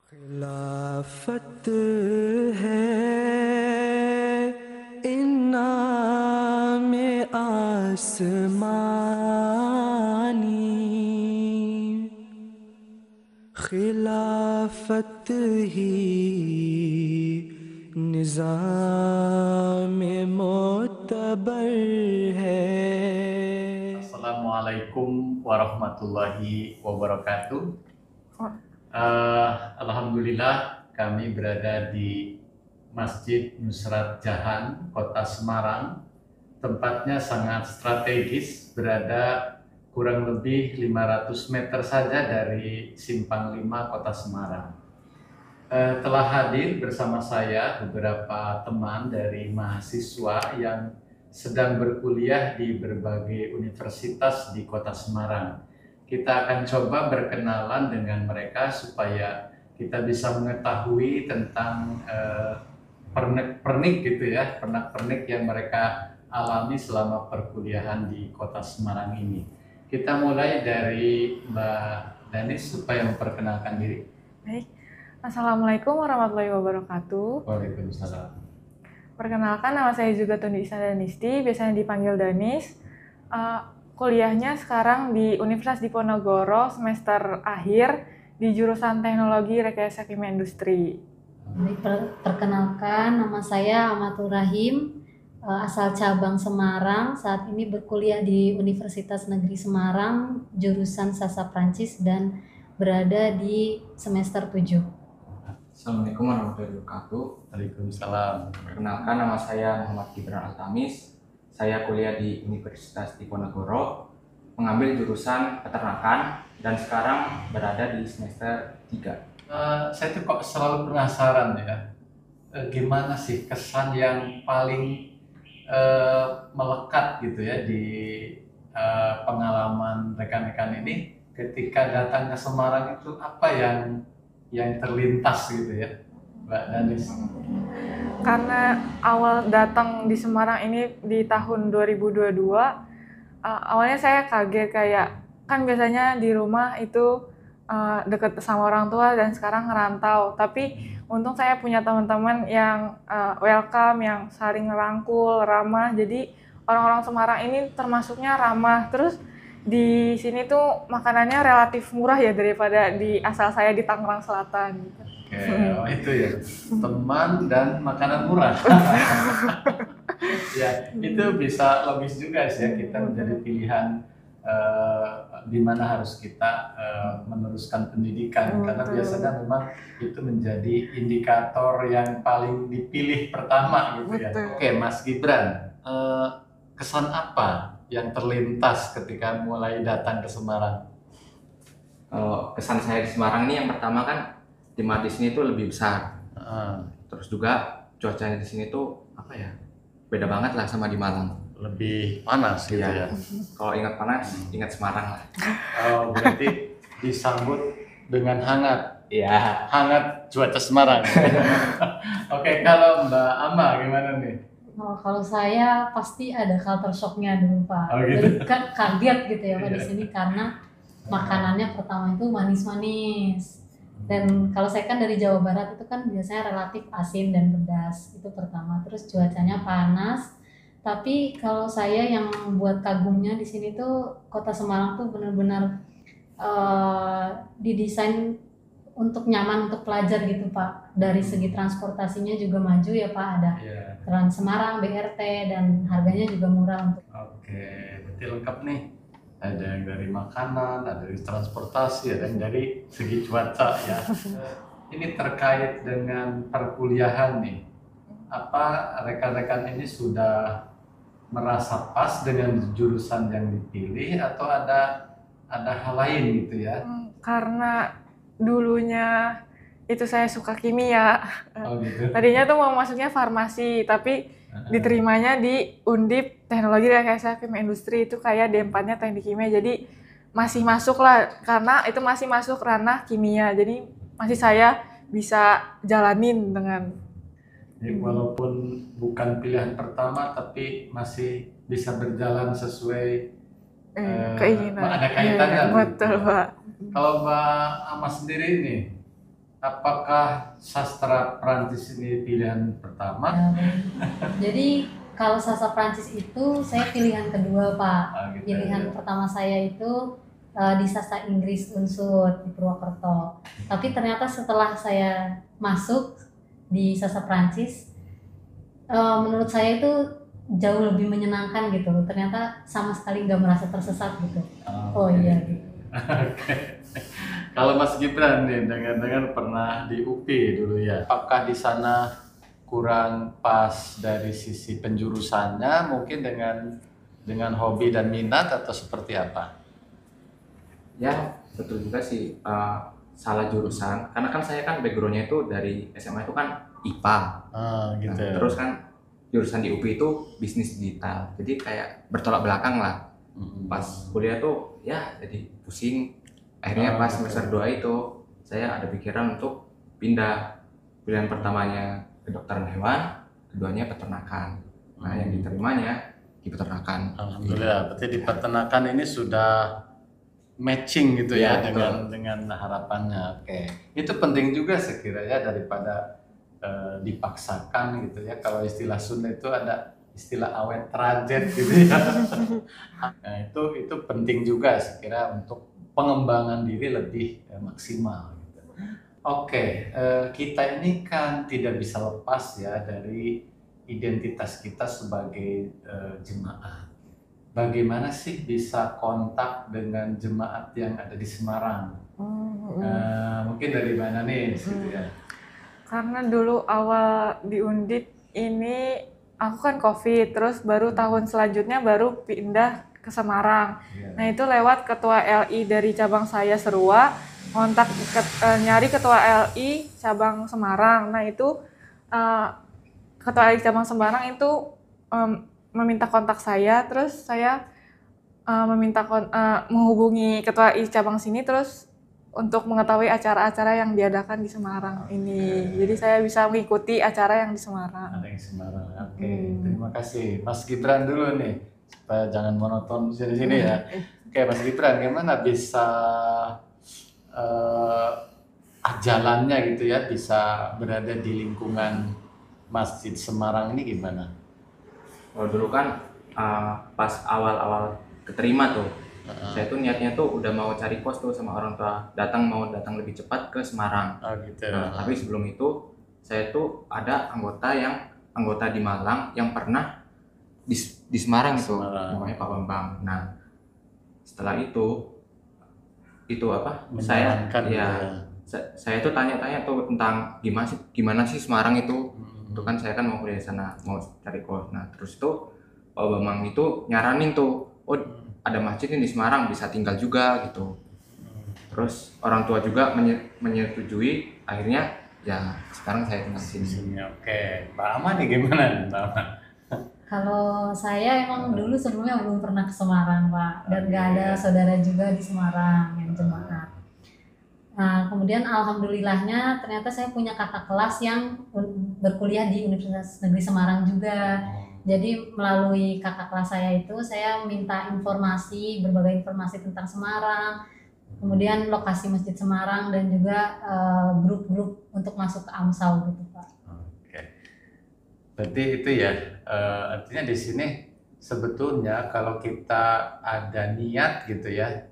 खिलाफत है इनाम आसमानी, खिलाफत ही निज़ाम मोतबर है। Assalamualaikum warahmatullahi wabarakatuh. Alhamdulillah kami berada di Masjid Nusrat Jahan, Kota Semarang. Tempatnya sangat strategis, berada kurang lebih 500 meter saja dari Simpang 5 Kota Semarang. Telah hadir bersama saya beberapa teman dari mahasiswa yang sedang berkuliah di berbagai universitas di Kota Semarang. Kita akan coba berkenalan dengan mereka supaya kita bisa mengetahui tentang pernik-pernik gitu ya, pernak-pernik yang mereka alami selama perkuliahan di Kota Semarang ini. Kita mulai dari Mbak Danis supaya memperkenalkan diri. Baik, Assalamualaikum warahmatullahi wabarakatuh. Waalaikumsalam. Perkenalkan, nama saya juga Tundi Isna Danisti, biasanya dipanggil Danis. Kuliahnya sekarang di Universitas Diponegoro semester akhir di jurusan Teknologi Rekayasa Kimia Industri. Perkenalkan, nama saya Amatul Rahim, asal cabang Semarang. Saat ini berkuliah di Universitas Negeri Semarang, jurusan Sastra Prancis dan berada di semester 7. Assalamualaikum warahmatullahi wabarakatuh. Waalaikumsalam. Perkenalkan, nama saya Muhammad Gibran Altamis. Saya kuliah di Universitas Diponegoro, mengambil jurusan peternakan dan sekarang berada di semester 3. Saya tuh kok selalu penasaran ya, gimana sih kesan yang paling melekat gitu ya di pengalaman rekan-rekan ini ketika datang ke Semarang, itu apa yang terlintas gitu ya, Mbak Danis? Karena awal datang di Semarang ini di tahun 2022, awalnya saya kaget, kayak kan biasanya di rumah itu deket sama orang tua dan sekarang ngerantau, tapi untung saya punya teman-teman yang welcome, yang saling ngerangkul, ramah. Jadi orang-orang Semarang ini termasuknya ramah. Terus di sini tuh makanannya relatif murah ya daripada di asal saya di Tangerang Selatan gitu. Oke, itu ya, teman dan makanan murah. Ya, itu bisa logis juga sih ya, kita menjadi pilihan di mana harus kita meneruskan pendidikan, karena biasanya memang itu menjadi indikator yang paling dipilih pertama gitu ya. Betul. Oke, Mas Gibran, kesan apa yang terlintas ketika mulai datang ke Semarang? Kalau kesan saya di Semarang ini, yang pertama kan klimat di sini tuh lebih besar. Terus juga cuacanya di sini tuh apa ya? Beda banget lah sama di Malang. Lebih panas gitu ya. Kalau ingat panas, ingat Semarang lah. Oh, berarti disambut dengan hangat. Iya. Hangat cuaca Semarang. Oke, kalau Mbak Ama gimana nih? Kalau saya pasti ada culture shock-nya dulu, Pak. Oh, gitu. Jadi kan kaget gitu ya Pak di Iya. sini karena makanannya pertama itu manis-manis. Dan kalau saya kan dari Jawa Barat, itu kan biasanya relatif asin dan pedas, itu pertama. Terus cuacanya panas. Tapi kalau saya yang buat kagumnya di sini tuh Kota Semarang tuh benar-benar didesain untuk nyaman untuk pelajar gitu, Pak. Dari segi transportasinya juga maju ya, Pak. Ada Iya. Trans Semarang, BRT, dan harganya juga murah untuk. Oke, berarti lengkap nih. Ada yang dari makanan, ada dari transportasi, ada yang dari segi cuaca ya. Ini terkait dengan perkuliahan nih. Apa rekan-rekan ini sudah merasa pas dengan jurusan yang dipilih atau ada hal lain gitu ya? Karena dulunya itu saya suka kimia. Oh gitu. Tadinya tuh mau masuknya farmasi, tapi diterimanya di Undip Teknologi Rekayasa Kimia Industri, itu kayak D4-nya Teknik Kimia. Jadi masih masuk lah, karena itu masih masuk ranah kimia. Jadi masih saya bisa jalanin dengan Jadi walaupun bukan pilihan pertama, tapi masih bisa berjalan sesuai keinginan. ada kaitannya. Iya, betul, Pak. Kalau Mbak Ama sendiri nih, apakah sastra Prancis ini pilihan pertama? Ya, baik. Jadi kalau sastra Prancis itu saya pilihan kedua, Pak. Gitu Pilihan ya. pertama saya itu di sastra Inggris Unsur di Purwokerto. Tapi ternyata setelah saya masuk di sastra Prancis, menurut saya itu jauh lebih menyenangkan gitu. Ternyata sama sekali nggak merasa tersesat gitu. Oh iya gitu. Oke. Kalau Mas Gibran nih, dengar-dengar pernah di UP dulu ya. Apakah di sana kurang pas dari sisi penjurusannya, mungkin dengan hobi dan minat atau seperti apa? Ya betul juga sih, salah jurusan karena kan saya kan backgroundnya itu dari SMA itu kan IPA. Gitu. Nah, terus kan jurusan di UP itu bisnis digital, jadi kayak bertolak belakang lah. Pas kuliah tuh ya jadi pusing. Akhirnya pas semester 2 itu saya ada pikiran untuk pindah. Pilihan pertamanya kedokteran hewan, keduanya peternakan. Nah yang diterimanya di peternakan. Alhamdulillah, berarti di peternakan ini sudah matching gitu ya, Ya, dengan harapannya. Oke, itu penting juga sekiranya daripada dipaksakan gitu ya. Kalau istilah Sunda itu ada istilah awet trajet gitu ya. Nah, itu penting juga sekira untuk pengembangan diri lebih maksimal gitu. Oke, kita ini kan tidak bisa lepas ya dari identitas kita sebagai jemaat. Bagaimana sih bisa kontak dengan jemaat yang ada di Semarang? Mungkin dari mana nih, gitu ya? Karena dulu awal di Undip ini aku kan COVID, terus baru tahun selanjutnya baru pindah ke Semarang. Nah itu lewat ketua LI dari cabang saya Serua, kontak nyari ketua LI cabang Semarang. Nah itu ketua LI cabang Semarang itu meminta kontak saya, terus saya menghubungi ketua LI cabang sini, terus untuk mengetahui acara-acara yang diadakan di Semarang ini. Jadi saya bisa mengikuti acara yang di Semarang. Ada yang Semarang. Oke, terima kasih. Mas Gibran dulu nih, supaya jangan monoton di sini ya. Oke, Mas Gibran, gimana bisa jalannya gitu ya, bisa berada di lingkungan Masjid Semarang ini gimana? Kalau dulu kan pas awal-awal keterima tuh, saya tuh niatnya tuh udah mau cari kos tuh sama orang tua, mau datang lebih cepat ke Semarang. Gitu. Nah, tapi sebelum itu saya tuh ada anggota di Malang yang pernah di Semarang itu, namanya Pak Bambang. Nah, setelah itu apa? Saya tuh tanya-tanya tuh tentang gimana sih Semarang itu. Itu kan saya kan mau kuliah di sana, mau cari kos. Nah, terus tuh Pak Bambang itu nyaranin tuh, ada masjid di Semarang, bisa tinggal juga gitu. Terus orang tua juga menyetujui, akhirnya ya sekarang saya tinggal di sini. Oke, Mbak Ama nih gimana nih, Mbak Ama? Kalau saya emang dulu sebelumnya belum pernah ke Semarang, Pak, dan nggak ada saudara juga di Semarang yang jemaat. Nah, kemudian alhamdulillahnya ternyata saya punya kakak kelas yang berkuliah di Universitas Negeri Semarang juga. Jadi melalui kakak kelas saya itu saya minta berbagai informasi tentang Semarang, kemudian lokasi Masjid Semarang dan juga grup-grup untuk masuk ke AMSAU gitu, Pak. Oke. Berarti itu ya, artinya di sini sebetulnya kalau kita ada niat gitu ya,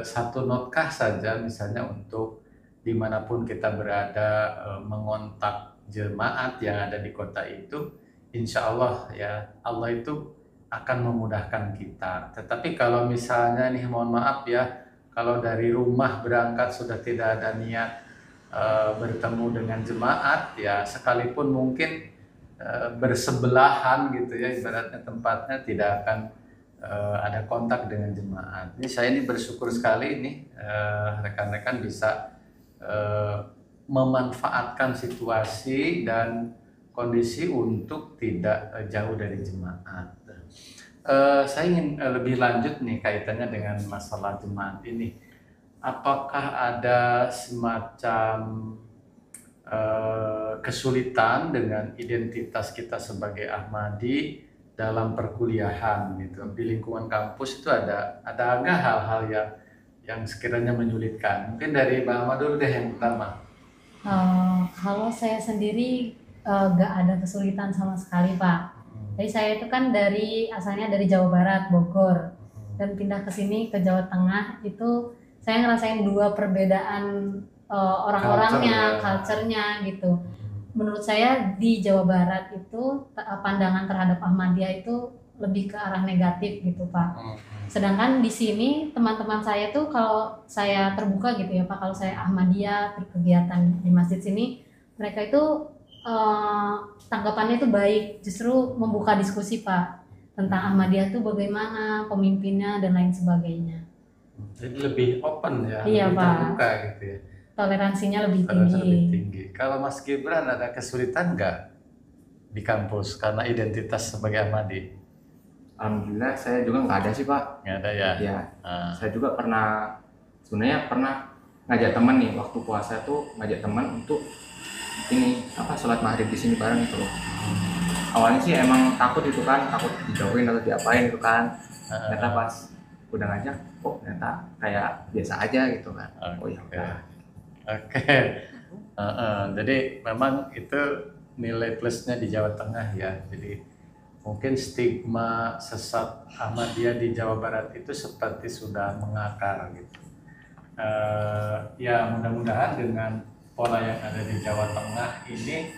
satu notkah saja misalnya untuk dimanapun kita berada mengontak jemaat yang ada di kota itu, insya Allah ya Allah itu akan memudahkan kita. Tetapi kalau misalnya nih mohon maaf ya, kalau dari rumah berangkat sudah tidak ada niat bertemu dengan jemaat ya, sekalipun mungkin bersebelahan gitu ya, ibaratnya tempatnya tidak akan ada kontak dengan jemaat. Ini saya ini bersyukur sekali ini rekan-rekan bisa memanfaatkan situasi dan kondisi untuk tidak jauh dari jemaat. Saya ingin lebih lanjut nih kaitannya dengan masalah jemaat ini. Apakah ada semacam kesulitan dengan identitas kita sebagai Ahmadi dalam perkuliahan gitu, di lingkungan kampus itu ada agak hal-hal yang sekiranya menyulitkan? Mungkin dari Mbak Ahmad dulu deh yang pertama. Kalau saya sendiri nggak ada kesulitan sama sekali Pak. Jadi saya itu kan asalnya dari Jawa Barat, Bogor, dan pindah ke sini ke Jawa Tengah itu saya ngerasain dua perbedaan orang-orangnya, culture-nya gitu. Menurut saya di Jawa Barat itu pandangan terhadap Ahmadiyah itu lebih ke arah negatif gitu Pak. Sedangkan di sini teman-teman saya tuh kalau saya terbuka gitu ya Pak, kalau saya Ahmadiyah berkegiatan di masjid sini, mereka itu tanggapannya itu baik, justru membuka diskusi Pak tentang Ahmadiyah itu bagaimana pemimpinnya dan lain sebagainya. Jadi lebih open ya, Iya, lebih Pak. terbuka gitu ya. Toleransinya lebih Toleransi tinggi. lebih tinggi. Kalau Mas Gibran ada kesulitan nggak di kampus karena identitas sebagai Ahmadi? Alhamdulillah saya juga nggak ada sih Pak. Nggak ada ya? Ya, Ah, saya juga sebenarnya pernah ngajak temen nih waktu puasa tuh ngajak temen untuk ini sholat maghrib di sini bareng itu loh. Awalnya sih emang takut itu kan, takut dijauhin atau diapain itu kan. Ternyata pas udah ngajak, kok ternyata kayak biasa aja gitu kan. Oh ya Oke. udah. Oke. Jadi memang itu nilai plusnya di Jawa Tengah ya. Jadi mungkin stigma sesat Ahmadiyah di Jawa Barat itu seperti sudah mengakar gitu. Ya mudah-mudahan dengan pola yang ada di Jawa Tengah ini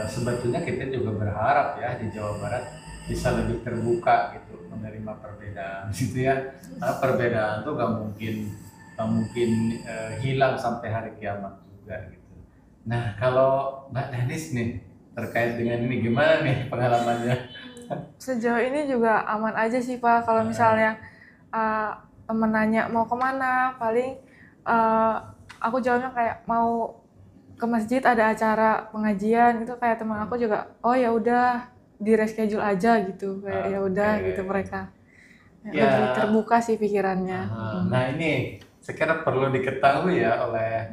sebetulnya kita juga berharap ya di Jawa Barat bisa lebih terbuka gitu menerima perbedaan gitu ya. Karena perbedaan tuh gak mungkin hilang sampai hari kiamat juga gitu. Nah kalau Mbak Danis nih terkait dengan ini gimana nih pengalamannya? Sejauh ini juga aman aja sih Pak. Kalau misalnya temen nanya mau kemana, paling aku jawabnya kayak mau ke masjid ada acara pengajian gitu, kayak teman aku juga oh ya udah di reschedule aja gitu, kayak ya udah gitu mereka. Ya. Lebih terbuka sih pikirannya. Nah ini sekiranya perlu diketahui ya oleh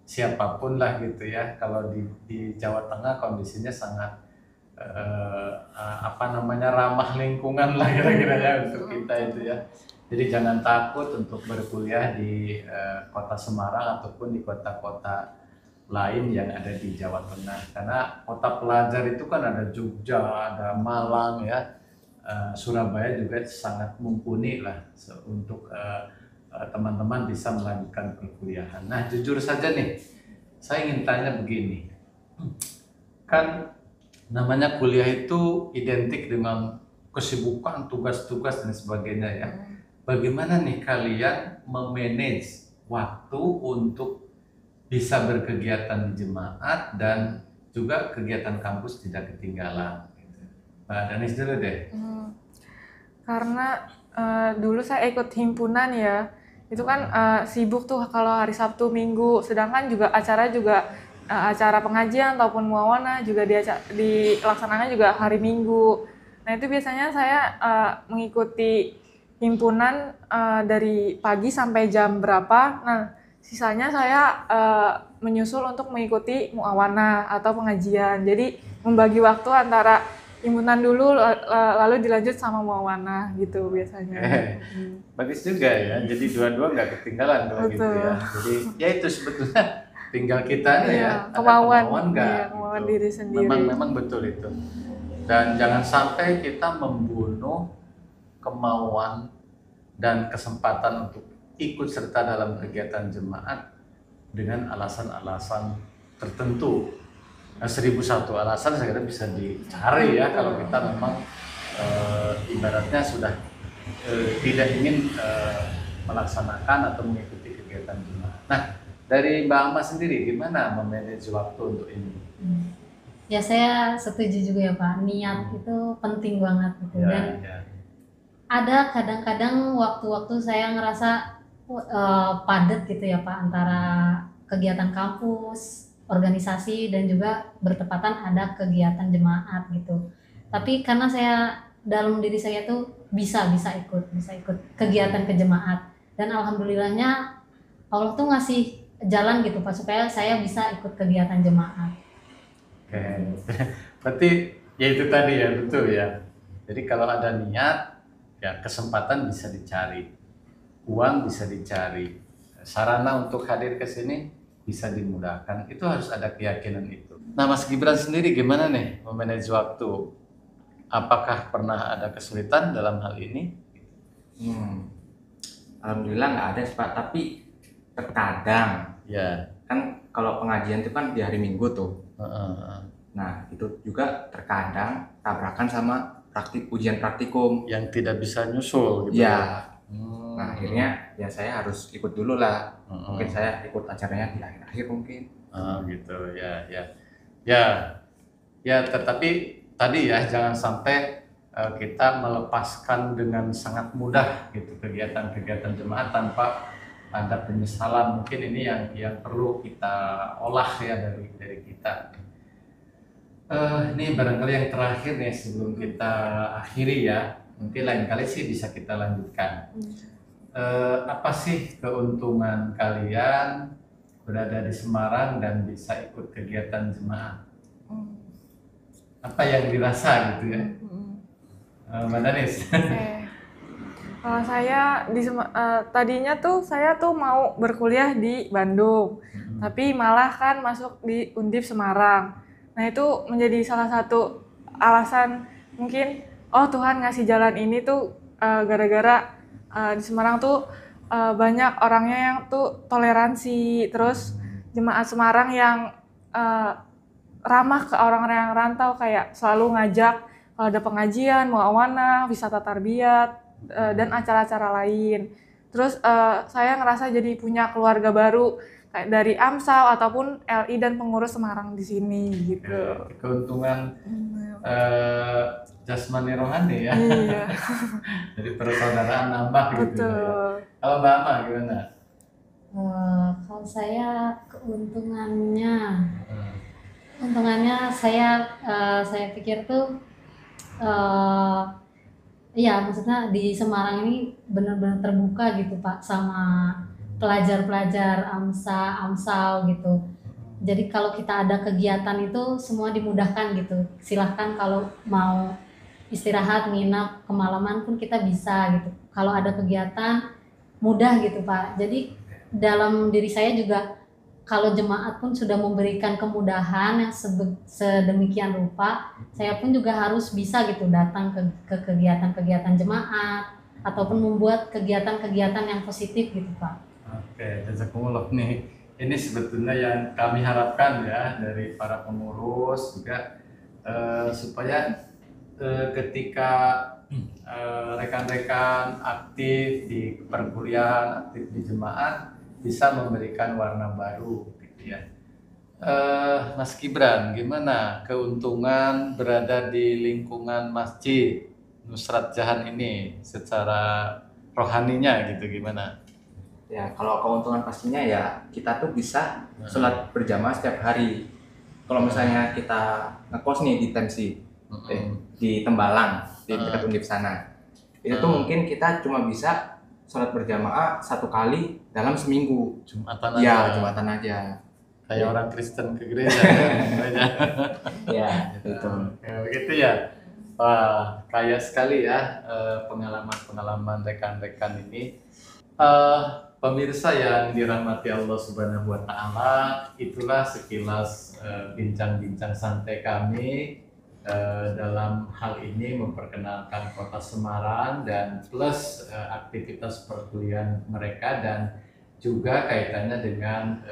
siapapun lah gitu ya, kalau di Jawa Tengah kondisinya sangat ramah lingkungan lah kira-kira ya untuk kita itu ya. Jadi jangan takut untuk berkuliah di kota Semarang ataupun di kota-kota lain yang ada di Jawa Tengah, karena kota pelajar itu kan ada Jogja, ada Malang ya, Surabaya juga sangat mumpuni lah untuk teman-teman bisa melanjutkan perkuliahan. Nah jujur saja nih, saya ingin tanya begini, kan namanya kuliah itu identik dengan kesibukan, tugas-tugas dan sebagainya ya. Bagaimana nih kalian memanage waktu untuk bisa berkegiatan di jemaat dan juga kegiatan kampus tidak ketinggalan? Mbak Danis dulu deh. Karena dulu saya ikut himpunan ya, itu kan sibuk tuh kalau hari Sabtu Minggu, sedangkan juga acara pengajian ataupun muawana juga dilaksanakan juga hari Minggu. Nah itu biasanya saya mengikuti himpunan dari pagi sampai jam berapa. Nah sisanya saya menyusul untuk mengikuti muawana atau pengajian. Jadi membagi waktu antara himpunan dulu lalu dilanjut sama muawana gitu biasanya. Bagus juga ya, jadi dua-dua nggak ketinggalan kalau gitu ya. Jadi ya itu sebetulnya tinggal kita ya, kemauan nggak kemauan gitu. diri sendiri. Memang betul itu. Dan jangan sampai kita membunuh kemauan dan kesempatan untuk ikut serta dalam kegiatan jemaat dengan alasan-alasan tertentu. 1001 alasan saya kira bisa dicari ya kalau kita memang ibaratnya sudah tidak ingin melaksanakan atau mengikuti kegiatan jemaat. Nah, dari Mbak Ahmad sendiri gimana memanage waktu untuk ini? Ya saya setuju juga ya Pak, niat itu penting banget gitu. Dan ada kadang-kadang waktu-waktu saya ngerasa padat gitu ya Pak, antara kegiatan kampus, organisasi, dan juga bertepatan ada kegiatan jemaat gitu. Tapi karena dalam diri saya tuh bisa ikut kegiatan kejemaat, dan alhamdulillahnya Allah tuh ngasih jalan gitu Pak supaya saya bisa ikut kegiatan jemaat. Oke, berarti ya itu tadi ya, betul ya. Jadi kalau ada niat, ya kesempatan bisa dicari, uang bisa dicari, sarana untuk hadir ke sini bisa dimudahkan. Itu harus ada keyakinan itu. Nah, Mas Gibran sendiri gimana nih memanage waktu? Apakah pernah ada kesulitan dalam hal ini? Alhamdulillah nggak ada sih Pak, tapi terkadang Ya. kan kalau pengajian itu kan di hari Minggu tuh. Heeh. Nah itu juga terkadang tabrakan sama ujian praktikum. Yang tidak bisa nyusul gitu. Ya. Hmm. Nah akhirnya ya saya harus ikut dulu lah. Heeh. Mungkin saya ikut acaranya di akhir-akhir mungkin. Gitu ya, ya. Tetapi tadi ya jangan sampai kita melepaskan dengan sangat mudah gitu kegiatan-kegiatan jemaat tanpa ada penyesalan. Mungkin ini yang perlu kita olah ya dari kita. Ini barangkali yang terakhir nih sebelum kita akhiri ya. Mungkin lain kali sih bisa kita lanjutkan. Apa sih keuntungan kalian berada di Semarang dan bisa ikut kegiatan jemaat? Apa yang dirasa gitu ya? Mbak Danis. Kalau saya tadinya tuh saya tuh mau berkuliah di Bandung, tapi malah kan masuk di Undip Semarang. Nah itu menjadi salah satu alasan mungkin Tuhan ngasih jalan ini tuh gara-gara di Semarang tuh banyak orangnya yang tuh toleransi, terus jemaat Semarang yang ramah ke orang-orang yang rantau, kayak selalu ngajak kalau ada pengajian, muawanah, wisata tarbiyat, dan acara-acara lain. Terus saya ngerasa jadi punya keluarga baru kayak dari AMSAL ataupun LI dan pengurus Semarang di sini gitu. Keuntungan jasmani rohani ya. Iya. Jadi persaudaraan nambah gitu. Betul. Ya. Kalau Mbak Ama gimana? Kalau saya keuntungannya saya pikir tuh ya maksudnya di Semarang ini benar-benar terbuka gitu Pak sama pelajar-pelajar AMSAL gitu. Jadi kalau kita ada kegiatan itu semua dimudahkan gitu. Silahkan kalau mau istirahat, nginap, kemalaman pun kita bisa gitu. Kalau ada kegiatan mudah gitu Pak. Jadi dalam diri saya juga kalau jemaat pun sudah memberikan kemudahan yang sedemikian rupa, saya pun juga harus bisa gitu datang ke kegiatan-kegiatan jemaat ataupun membuat kegiatan-kegiatan yang positif gitu Pak. Oke, jazakumullah nih. Ini sebetulnya yang kami harapkan ya dari para pengurus juga supaya ketika rekan-rekan aktif di perkuliahan, aktif di jemaat bisa memberikan warna baru gitu ya. Mas Gibran, gimana keuntungan berada di lingkungan Masjid Nusrat Jahan ini secara rohaninya gitu gimana? Ya kalau keuntungan pastinya ya kita tuh bisa sholat berjamaah setiap hari. Kalau misalnya kita ngekos nih di Tensi, di Tembalang, di dekat Undip sana, itu tuh mungkin kita cuma bisa sholat berjamaah 1 kali dalam seminggu. Jumatan aja. Ya, Jumatan aja. Kayak orang Kristen ke gereja. Ya, itu. Begitu ya. Wah, kaya sekali ya pengalaman-pengalaman rekan-rekan ini. Pemirsa yang dirahmati Allah Subhanahu wa Ta'ala, itulah sekilas bincang-bincang santai kami dalam hal ini memperkenalkan Kota Semarang dan plus aktivitas perkuliahan mereka dan juga kaitannya dengan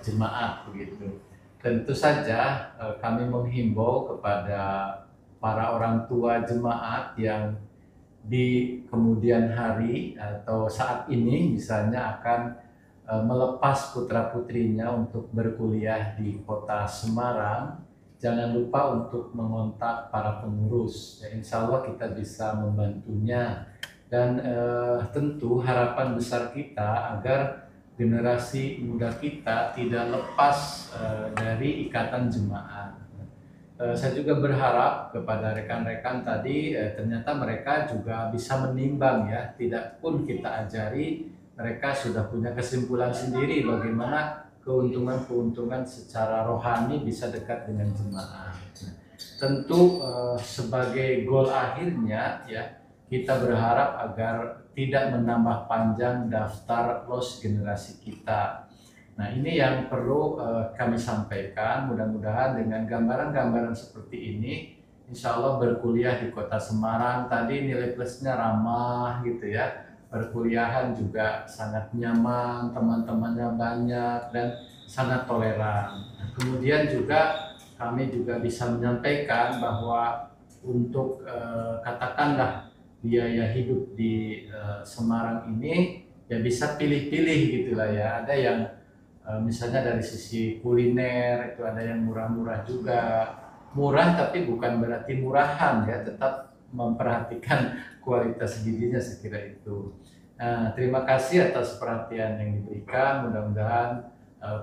jemaat begitu. Tentu saja kami menghimbau kepada para orang tua jemaat yang di kemudian hari atau saat ini misalnya akan melepas putra-putrinya untuk berkuliah di Kota Semarang. Jangan lupa untuk mengontak para pengurus. Ya, insya Allah kita bisa membantunya. Dan tentu harapan besar kita agar generasi muda kita tidak lepas dari ikatan jemaat. Saya juga berharap kepada rekan-rekan tadi ternyata mereka juga bisa menimbang ya. Tidak pun kita ajari, mereka sudah punya kesimpulan sendiri bagaimana keuntungan-keuntungan secara rohani bisa dekat dengan jemaah. Tentu sebagai goal akhirnya ya kita berharap agar tidak menambah panjang daftar los generasi kita. Nah, ini yang perlu kami sampaikan. Mudah-mudahan dengan gambaran-gambaran seperti ini, insya Allah berkuliah di Kota Semarang tadi nilai plusnya ramah gitu ya. Perkuliahan juga sangat nyaman, teman-temannya banyak dan sangat toleran. Nah, kemudian juga kami juga bisa menyampaikan bahwa untuk katakanlah biaya hidup di Semarang ini ya bisa pilih-pilih gitulah ya. Ada yang misalnya dari sisi kuliner itu ada yang murah-murah juga, murah tapi bukan berarti murahan ya, tetap memperhatikan kualitas gizinya, saya kira itu. Nah, terima kasih atas perhatian yang diberikan. Mudah-mudahan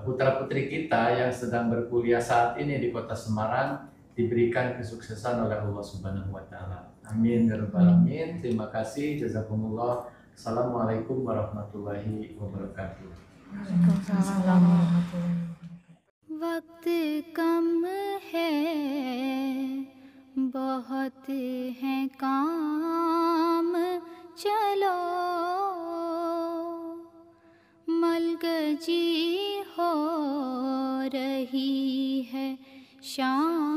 putra-putri kita yang sedang berkuliah saat ini di Kota Semarang diberikan kesuksesan oleh Allah Subhanahu wa taala. Amin ya rabbal alamin. Terima kasih. Jazakumullah. Assalamualaikum warahmatullahi wabarakatuh. वक्त कम है बहुत है काम चलो मलगजी हो रही है शाम